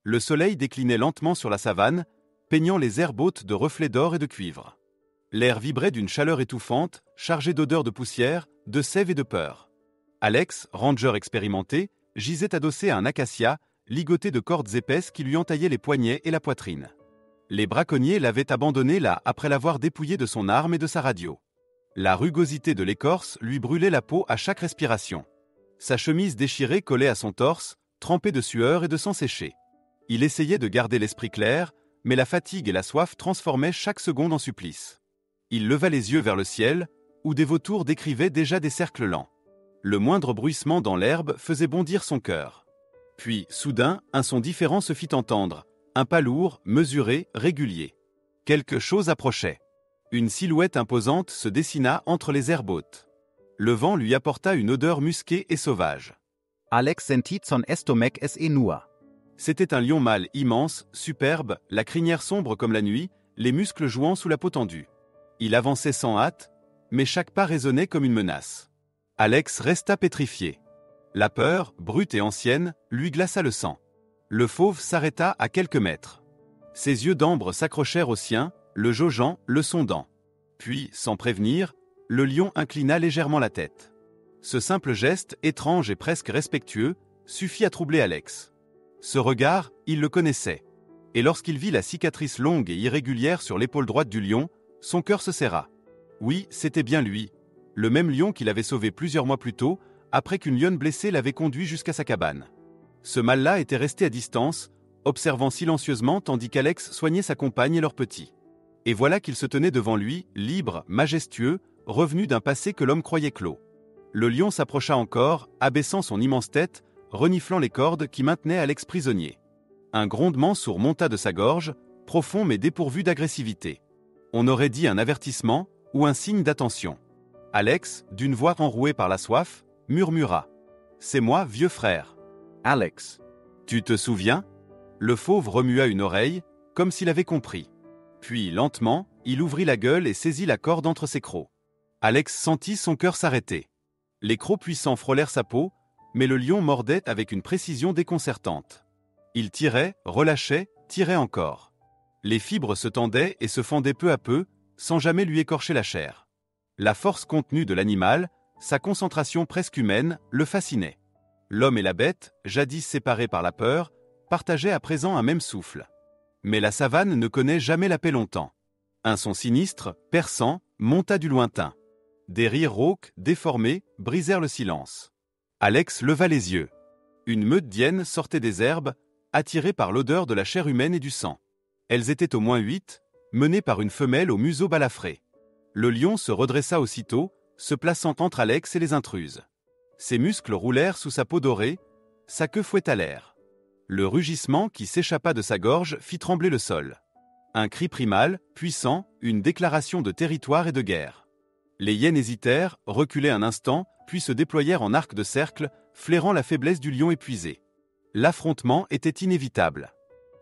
Le soleil déclinait lentement sur la savane, peignant les herbes hautes de reflets d'or et de cuivre. L'air vibrait d'une chaleur étouffante, chargée d'odeurs de poussière, de sève et de peur. Alex, ranger expérimenté, gisait adossé à un acacia, ligoté de cordes épaisses qui lui entaillaient les poignets et la poitrine. Les braconniers l'avaient abandonné là après l'avoir dépouillé de son arme et de sa radio. La rugosité de l'écorce lui brûlait la peau à chaque respiration. Sa chemise déchirée collait à son torse, trempée de sueur et de sang séché. Il essayait de garder l'esprit clair, mais la fatigue et la soif transformaient chaque seconde en supplice. Il leva les yeux vers le ciel, où des vautours décrivaient déjà des cercles lents. Le moindre bruissement dans l'herbe faisait bondir son cœur. Puis, soudain, un son différent se fit entendre, un pas lourd, mesuré, régulier. Quelque chose approchait. Une silhouette imposante se dessina entre les herbes hautes. Le vent lui apporta une odeur musquée et sauvage. Alex sentit son estomac es enua. C'était un lion mâle immense, superbe, la crinière sombre comme la nuit, les muscles jouant sous la peau tendue. Il avançait sans hâte, mais chaque pas résonnait comme une menace. Alex resta pétrifié. La peur, brute et ancienne, lui glaça le sang. Le fauve s'arrêta à quelques mètres. Ses yeux d'ambre s'accrochèrent aux siens, le jaugeant, le sondant. Puis, sans prévenir, le lion inclina légèrement la tête. Ce simple geste, étrange et presque respectueux, suffit à troubler Alex. Ce regard, il le connaissait. Et lorsqu'il vit la cicatrice longue et irrégulière sur l'épaule droite du lion, son cœur se serra. Oui, c'était bien lui, le même lion qu'il avait sauvé plusieurs mois plus tôt, après qu'une lionne blessée l'avait conduit jusqu'à sa cabane. Ce mâle-là était resté à distance, observant silencieusement tandis qu'Alex soignait sa compagne et leurs petits. Et voilà qu'il se tenait devant lui, libre, majestueux, revenu d'un passé que l'homme croyait clos. Le lion s'approcha encore, abaissant son immense tête, reniflant les cordes qui maintenaient Alex prisonnier. Un grondement sourd monta de sa gorge, profond mais dépourvu d'agressivité. On aurait dit un avertissement ou un signe d'attention. Alex, d'une voix enrouée par la soif, murmura « C'est moi, vieux frère. » « Alex. »« Tu te souviens ?» Le fauve remua une oreille, comme s'il avait compris. Puis, lentement, il ouvrit la gueule et saisit la corde entre ses crocs. Alex sentit son cœur s'arrêter. Les crocs puissants frôlèrent sa peau, mais le lion mordait avec une précision déconcertante. Il tirait, relâchait, tirait encore. Les fibres se tendaient et se fendaient peu à peu, sans jamais lui écorcher la chair. La force contenue de l'animal, sa concentration presque humaine, le fascinait. L'homme et la bête, jadis séparés par la peur, partageaient à présent un même souffle. Mais la savane ne connaît jamais la paix longtemps. Un son sinistre, perçant, monta du lointain. Des rires rauques, déformés, brisèrent le silence. Alex leva les yeux. Une meute d'hyènes sortait des herbes, attirée par l'odeur de la chair humaine et du sang. Elles étaient au moins 8, menées par une femelle au museau balafré. Le lion se redressa aussitôt, se plaçant entre Alex et les intruses. Ses muscles roulèrent sous sa peau dorée, sa queue fouetta l'air. Le rugissement qui s'échappa de sa gorge fit trembler le sol. Un cri primal, puissant, une déclaration de territoire et de guerre. Les hyènes hésitèrent, reculaient un instant, puis se déployèrent en arc de cercle, flairant la faiblesse du lion épuisé. L'affrontement était inévitable.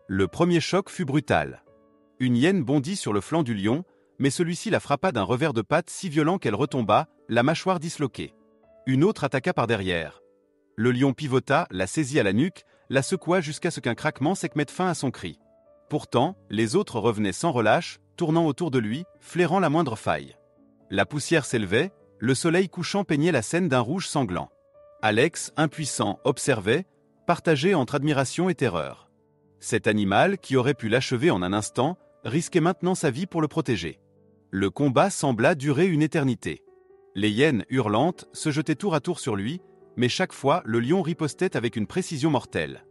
Le premier choc fut brutal. Une hyène bondit sur le flanc du lion, mais celui-ci la frappa d'un revers de patte si violent qu'elle retomba, la mâchoire disloquée. Une autre attaqua par derrière. Le lion pivota, la saisit à la nuque, la secoua jusqu'à ce qu'un craquement sec mette fin à son cri. Pourtant, les autres revenaient sans relâche, tournant autour de lui, flairant la moindre faille. La poussière s'élevait, le soleil couchant peignait la scène d'un rouge sanglant. Alex, impuissant, observait, partagé entre admiration et terreur. Cet animal, qui aurait pu l'achever en un instant, risquait maintenant sa vie pour le protéger. Le combat sembla durer une éternité. Les hyènes hurlantes se jetaient tour à tour sur lui, mais chaque fois le lion ripostait avec une précision mortelle.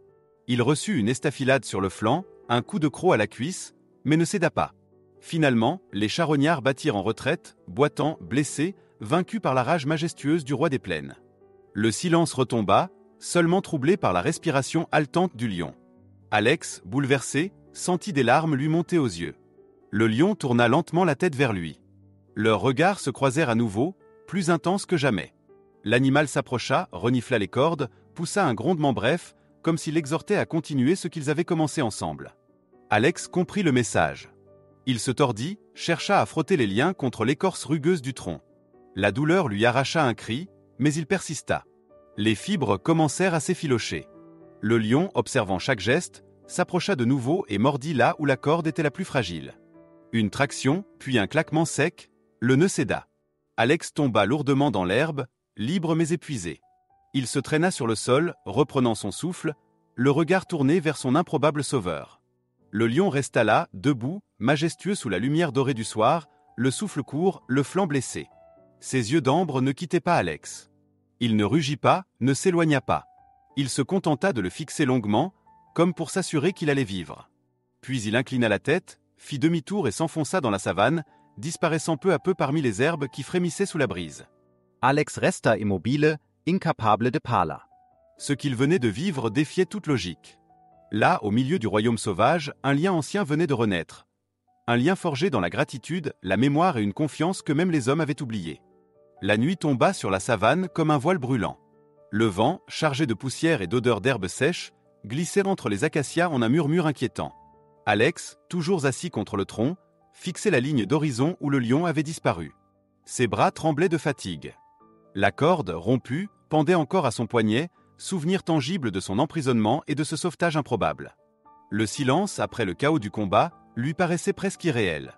Il reçut une estafilade sur le flanc, un coup de croc à la cuisse, mais ne céda pas. Finalement, les charognards battirent en retraite, boitant, blessés, vaincus par la rage majestueuse du roi des plaines. Le silence retomba, seulement troublé par la respiration haletante du lion. Alex, bouleversé, sentit des larmes lui monter aux yeux. Le lion tourna lentement la tête vers lui. Leurs regards se croisèrent à nouveau, plus intenses que jamais. L'animal s'approcha, renifla les cordes, poussa un grondement bref, comme s'il exhortait à continuer ce qu'ils avaient commencé ensemble. Alex comprit le message. Il se tordit, chercha à frotter les liens contre l'écorce rugueuse du tronc. La douleur lui arracha un cri, mais il persista. Les fibres commencèrent à s'effilocher. Le lion, observant chaque geste, s'approcha de nouveau et mordit là où la corde était la plus fragile. Une traction, puis un claquement sec, le nœud céda. Alex tomba lourdement dans l'herbe, libre mais épuisé. Il se traîna sur le sol, reprenant son souffle, le regard tourné vers son improbable sauveur. Le lion resta là, debout, majestueux sous la lumière dorée du soir, le souffle court, le flanc blessé. Ses yeux d'ambre ne quittaient pas Alex. Il ne rugit pas, ne s'éloigna pas. Il se contenta de le fixer longuement, comme pour s'assurer qu'il allait vivre. Puis il inclina la tête, fit demi-tour et s'enfonça dans la savane, disparaissant peu à peu parmi les herbes qui frémissaient sous la brise. Alex resta immobile, incapable de parler. Ce qu'il venait de vivre défiait toute logique. Là, au milieu du royaume sauvage, un lien ancien venait de renaître. Un lien forgé dans la gratitude, la mémoire et une confiance que même les hommes avaient oubliées. La nuit tomba sur la savane comme un voile brûlant. Le vent, chargé de poussière et d'odeur d'herbes sèches, glissait entre les acacias en un murmure inquiétant. Alex, toujours assis contre le tronc, fixait la ligne d'horizon où le lion avait disparu. Ses bras tremblaient de fatigue. La corde, rompue, pendait encore à son poignet, souvenir tangible de son emprisonnement et de ce sauvetage improbable. Le silence, après le chaos du combat, lui paraissait presque irréel.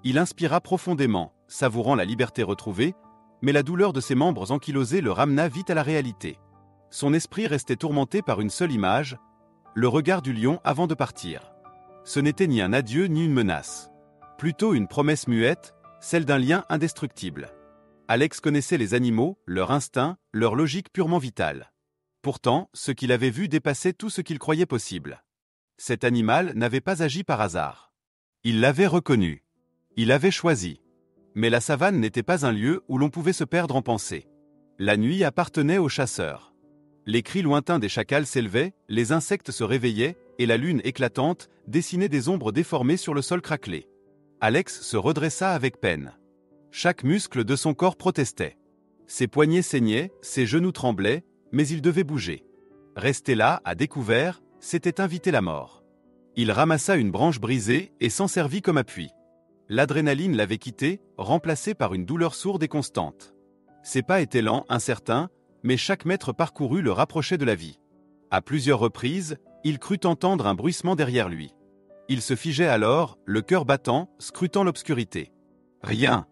Il inspira profondément, savourant la liberté retrouvée, mais la douleur de ses membres ankylosés le ramena vite à la réalité. Son esprit restait tourmenté par une seule image, le regard du lion avant de partir. Ce n'était ni un adieu ni une menace. Plutôt une promesse muette, celle d'un lien indestructible. Alex connaissait les animaux, leur instinct, leur logique purement vitale. Pourtant, ce qu'il avait vu dépassait tout ce qu'il croyait possible. Cet animal n'avait pas agi par hasard. Il l'avait reconnu. Il avait choisi. Mais la savane n'était pas un lieu où l'on pouvait se perdre en pensée. La nuit appartenait aux chasseurs. Les cris lointains des chacals s'élevaient, les insectes se réveillaient, et la lune éclatante dessinait des ombres déformées sur le sol craquelé. Alex se redressa avec peine. Chaque muscle de son corps protestait. Ses poignets saignaient, ses genoux tremblaient, mais il devait bouger. Rester là, à découvert, c'était inviter la mort. Il ramassa une branche brisée et s'en servit comme appui. L'adrénaline l'avait quitté, remplacé par une douleur sourde et constante. Ses pas étaient lents, incertains, mais chaque mètre parcouru le rapprochait de la vie. À plusieurs reprises, il crut entendre un bruissement derrière lui. Il se figeait alors, le cœur battant, scrutant l'obscurité. Rien.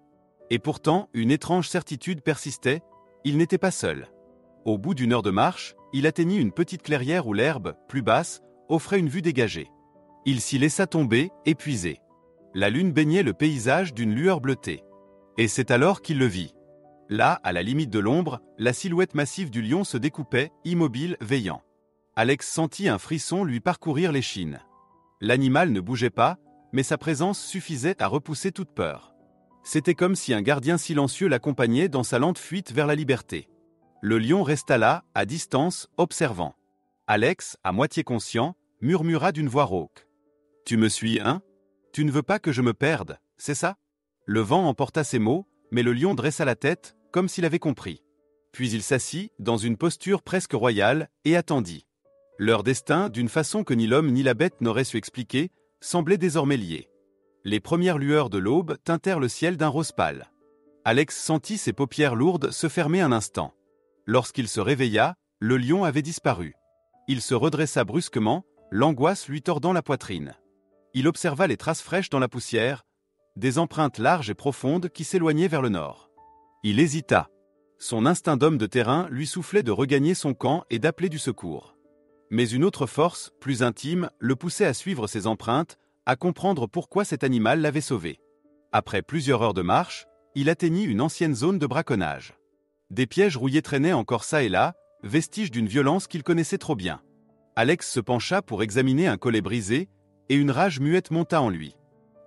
Et pourtant, une étrange certitude persistait, il n'était pas seul. Au bout d'une heure de marche, il atteignit une petite clairière où l'herbe, plus basse, offrait une vue dégagée. Il s'y laissa tomber, épuisé. La lune baignait le paysage d'une lueur bleutée. Et c'est alors qu'il le vit. Là, à la limite de l'ombre, la silhouette massive du lion se découpait, immobile, veillant. Alex sentit un frisson lui parcourir l'échine. L'animal ne bougeait pas, mais sa présence suffisait à repousser toute peur. C'était comme si un gardien silencieux l'accompagnait dans sa lente fuite vers la liberté. Le lion resta là, à distance, observant. Alex, à moitié conscient, murmura d'une voix rauque. « Tu me suis, hein ? Tu ne veux pas que je me perde, c'est ça ?» Le vent emporta ces mots, mais le lion dressa la tête, comme s'il avait compris. Puis il s'assit, dans une posture presque royale, et attendit. Leur destin, d'une façon que ni l'homme ni la bête n'auraient su expliquer, semblait désormais lié. Les premières lueurs de l'aube teintèrent le ciel d'un rose pâle. Alex sentit ses paupières lourdes se fermer un instant. Lorsqu'il se réveilla, le lion avait disparu. Il se redressa brusquement, l'angoisse lui tordant la poitrine. Il observa les traces fraîches dans la poussière, des empreintes larges et profondes qui s'éloignaient vers le nord. Il hésita. Son instinct d'homme de terrain lui soufflait de regagner son camp et d'appeler du secours. Mais une autre force, plus intime, le poussait à suivre ses empreintes, à comprendre pourquoi cet animal l'avait sauvé. Après plusieurs heures de marche, il atteignit une ancienne zone de braconnage. Des pièges rouillés traînaient encore çà et là, vestiges d'une violence qu'il connaissait trop bien. Alex se pencha pour examiner un collet brisé, et une rage muette monta en lui.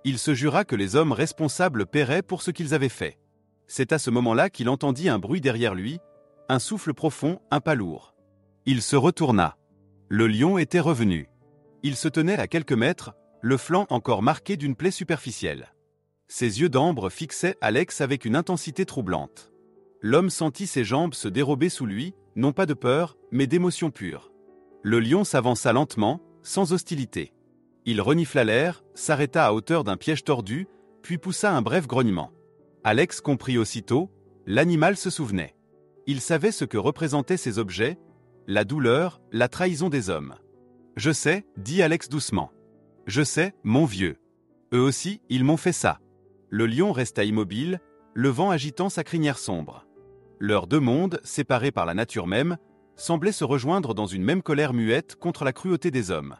Il se jura que les hommes responsables paieraient pour ce qu'ils avaient fait. C'est à ce moment-là qu'il entendit un bruit derrière lui, un souffle profond, un pas lourd. Il se retourna. Le lion était revenu. Il se tenait à quelques mètres, le flanc encore marqué d'une plaie superficielle. Ses yeux d'ambre fixaient Alex avec une intensité troublante. L'homme sentit ses jambes se dérober sous lui, non pas de peur, mais d'émotion pure. Le lion s'avança lentement, sans hostilité. Il renifla l'air, s'arrêta à hauteur d'un piège tordu, puis poussa un bref grognement. Alex comprit aussitôt, l'animal se souvenait. Il savait ce que représentaient ces objets, la douleur, la trahison des hommes. Je sais, dit Alex doucement. Je sais, mon vieux. Eux aussi, ils m'ont fait ça. Le lion resta immobile, le vent agitant sa crinière sombre. Leurs deux mondes, séparés par la nature même, semblaient se rejoindre dans une même colère muette contre la cruauté des hommes.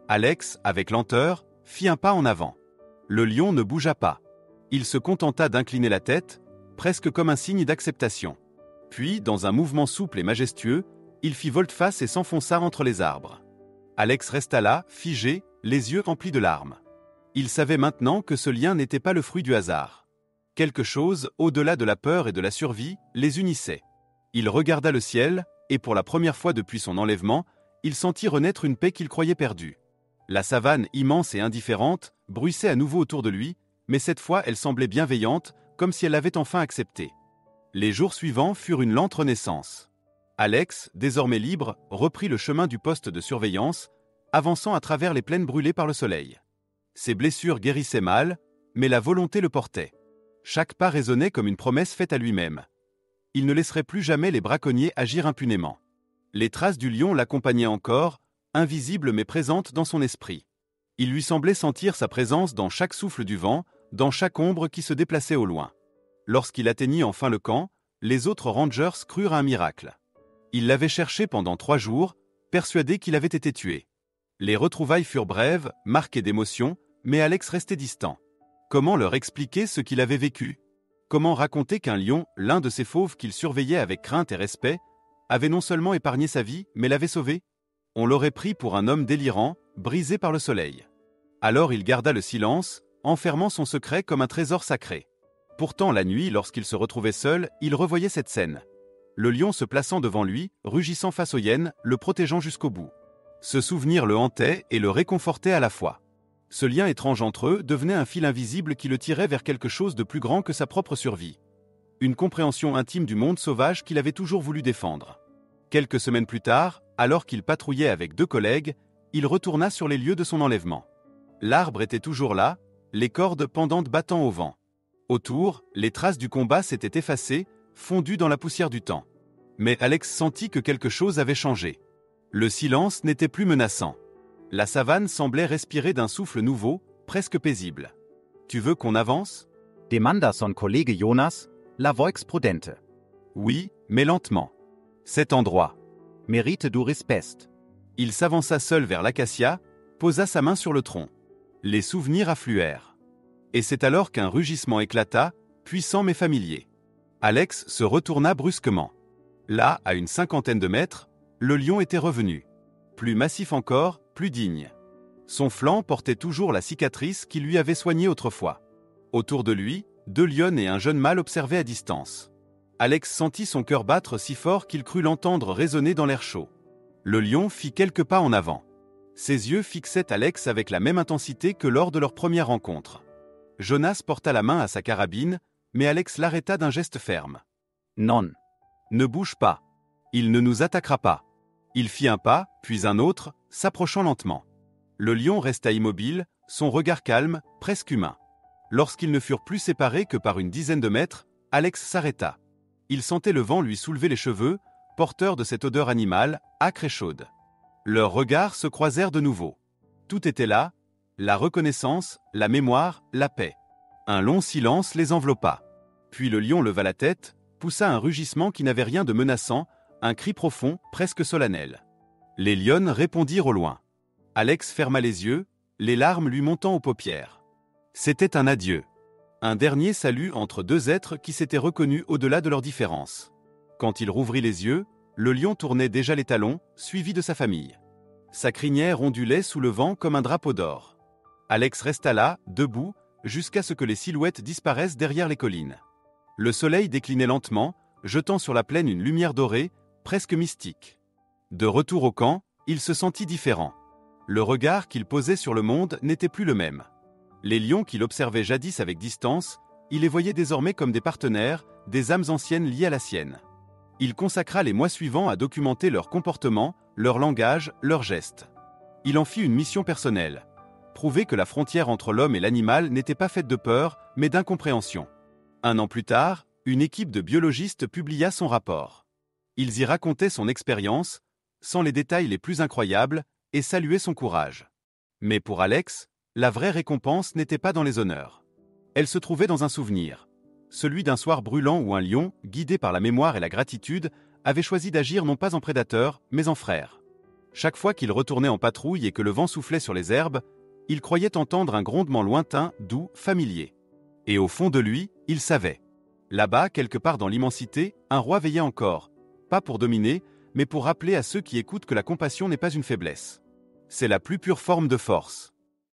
Alex, avec lenteur, fit un pas en avant. Le lion ne bougea pas. Il se contenta d'incliner la tête, presque comme un signe d'acceptation. Puis, dans un mouvement souple et majestueux, il fit volte-face et s'enfonça entre les arbres. Alex resta là, figé, les yeux remplis de larmes. Il savait maintenant que ce lien n'était pas le fruit du hasard. Quelque chose, au-delà de la peur et de la survie, les unissait. Il regarda le ciel, et pour la première fois depuis son enlèvement, il sentit renaître une paix qu'il croyait perdue. La savane, immense et indifférente, bruissait à nouveau autour de lui, mais cette fois elle semblait bienveillante, comme si elle l'avait enfin accepté. Les jours suivants furent une lente renaissance. Alex, désormais libre, reprit le chemin du poste de surveillance, avançant à travers les plaines brûlées par le soleil. Ses blessures guérissaient mal, mais la volonté le portait. Chaque pas résonnait comme une promesse faite à lui-même. Il ne laisserait plus jamais les braconniers agir impunément. Les traces du lion l'accompagnaient encore, invisibles mais présentes dans son esprit. Il lui semblait sentir sa présence dans chaque souffle du vent, dans chaque ombre qui se déplaçait au loin. Lorsqu'il atteignit enfin le camp, les autres rangers crurent à un miracle. Ils l'avaient cherché pendant 3 jours, persuadés qu'il avait été tué. Les retrouvailles furent brèves, marquées d'émotion, mais Alex restait distant. Comment leur expliquer ce qu'il avait vécu? Comment raconter qu'un lion, l'un de ces fauves qu'il surveillait avec crainte et respect, avait non seulement épargné sa vie, mais l'avait sauvé? On l'aurait pris pour un homme délirant, brisé par le soleil. Alors il garda le silence, enfermant son secret comme un trésor sacré. Pourtant la nuit, lorsqu'il se retrouvait seul, il revoyait cette scène. Le lion se plaçant devant lui, rugissant face aux hyènes, le protégeant jusqu'au bout. Ce souvenir le hantait et le réconfortait à la fois. Ce lien étrange entre eux devenait un fil invisible qui le tirait vers quelque chose de plus grand que sa propre survie. Une compréhension intime du monde sauvage qu'il avait toujours voulu défendre. Quelques semaines plus tard, alors qu'il patrouillait avec 2 collègues, il retourna sur les lieux de son enlèvement. L'arbre était toujours là, les cordes pendantes battant au vent. Autour, les traces du combat s'étaient effacées, fondues dans la poussière du temps. Mais Alex sentit que quelque chose avait changé. Le silence n'était plus menaçant. La savane semblait respirer d'un souffle nouveau, presque paisible. « Tu veux qu'on avance » Demanda son Kollege Jonas, la voix prudente. Oui, mais lentement. Cet endroit. Merite du respect. Il s'avança seul vers l'acacia, posa sa main sur le tronc. Les souvenirs affluèrent. Et c'est alors qu'un rugissement éclata, puissant mais familier. Alex se retourna brusquement. Là, à une 50aine de mètres, le lion était revenu. Plus massif encore, plus digne. Son flanc portait toujours la cicatrice qui lui avait soigné autrefois. Autour de lui, 2 lionnes et un jeune mâle observaient à distance. Alex sentit son cœur battre si fort qu'il crut l'entendre résonner dans l'air chaud. Le lion fit quelques pas en avant. Ses yeux fixaient Alex avec la même intensité que lors de leur première rencontre. Jonas porta la main à sa carabine, mais Alex l'arrêta d'un geste ferme. Non. Ne bouge pas. Il ne nous attaquera pas. Il fit un pas, puis un autre, s'approchant lentement. Le lion resta immobile, son regard calme, presque humain. Lorsqu'ils ne furent plus séparés que par une dizaine de mètres, Alex s'arrêta. Il sentait le vent lui soulever les cheveux, porteur de cette odeur animale, âcre et chaude. Leurs regards se croisèrent de nouveau. Tout était là, la reconnaissance, la mémoire, la paix. Un long silence les enveloppa. Puis le lion leva la tête, poussa un rugissement qui n'avait rien de menaçant, un cri profond, presque solennel. Les lionnes répondirent au loin. Alex ferma les yeux, les larmes lui montant aux paupières. C'était un adieu. Un dernier salut entre 2 êtres qui s'étaient reconnus au-delà de leurs différences. Quand il rouvrit les yeux, le lion tournait déjà les talons, suivi de sa famille. Sa crinière ondulait sous le vent comme un drapeau d'or. Alex resta là, debout, jusqu'à ce que les silhouettes disparaissent derrière les collines. Le soleil déclinait lentement, jetant sur la plaine une lumière dorée, presque mystique. De retour au camp, il se sentit différent. Le regard qu'il posait sur le monde n'était plus le même. Les lions qu'il observait jadis avec distance, il les voyait désormais comme des partenaires, des âmes anciennes liées à la sienne. Il consacra les mois suivants à documenter leur comportement, leur langage, leurs gestes. Il en fit une mission personnelle. Prouver que la frontière entre l'homme et l'animal n'était pas faite de peur, mais d'incompréhension. 1 an plus tard, une équipe de biologistes publia son rapport. Ils y racontaient son expérience, sans les détails les plus incroyables, et saluer son courage. Mais pour Alex, la vraie récompense n'était pas dans les honneurs. Elle se trouvait dans un souvenir. Celui d'un soir brûlant où un lion, guidé par la mémoire et la gratitude, avait choisi d'agir non pas en prédateur, mais en frère. Chaque fois qu'il retournait en patrouille et que le vent soufflait sur les herbes, il croyait entendre un grondement lointain, doux, familier. Et au fond de lui, il savait. Là-bas, quelque part dans l'immensité, un roi veillait encore, pas pour dominer, mais pour rappeler à ceux qui écoutent que la compassion n'est pas une faiblesse. C'est la plus pure forme de force.